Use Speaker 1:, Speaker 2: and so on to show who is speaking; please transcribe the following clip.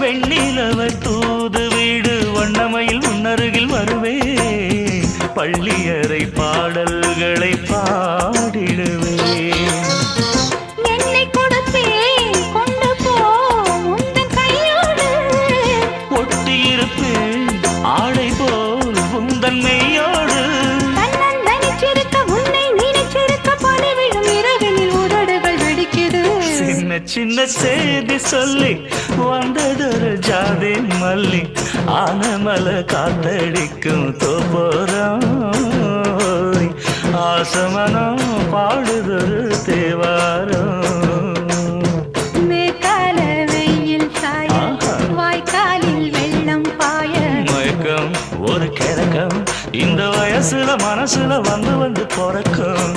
Speaker 1: வெண்ணிலவர் தூது வீடு வண்ணமையில் முன்னருகில் வருவே பள்ளியறை பாடல்களை பாடிடுவே
Speaker 2: என்னை கொடுத்தே கொண்டு போ உந்தன் கையோடு
Speaker 1: ஒட்டியிருப்பேன் ஆடை போல் உந்தன் மெய்யோடு
Speaker 2: தன்னந்தனிச்சிருக்க உன்னை நினைச்சிருக்க பனி விழும் இரவினில் உதடுகள் வெடிக்குது
Speaker 1: சின்ன சின்ன செய்தி சொல்லி வந்ததொரு ஜாதி மல்லி ஆனமல காத்தடிக்கும் தோப்போரம் ஆசமனம் பாடுதொரு தேவாரம்
Speaker 2: மேற்கால வெயில் சாய வாய்க்காலில் வெள்ளம் பாய
Speaker 1: மயக்கம் ஒரு கிழக்கம் இந்த வயசுல மனசுல வந்து வந்து பிறக்கும்